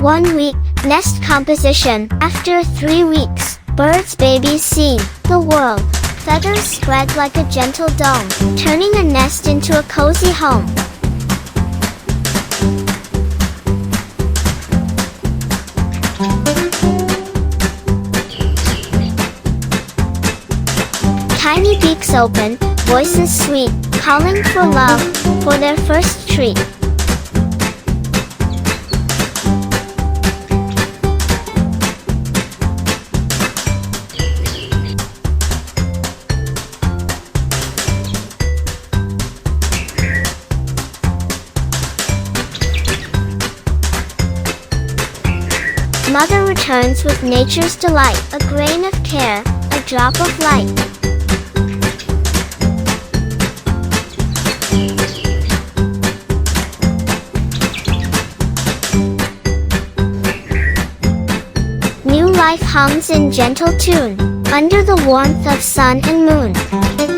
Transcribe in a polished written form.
1 week, nest composition. After 3 weeks, bird's babies see the world. Feathers spread like a gentle dome, turning a nest into a cozy home. Tiny beaks open, voices sweet, calling for love, for their first treat. Mother returns with nature's delight, a grain of care, a drop of light. New life hums in gentle tune, under the warmth of sun and moon.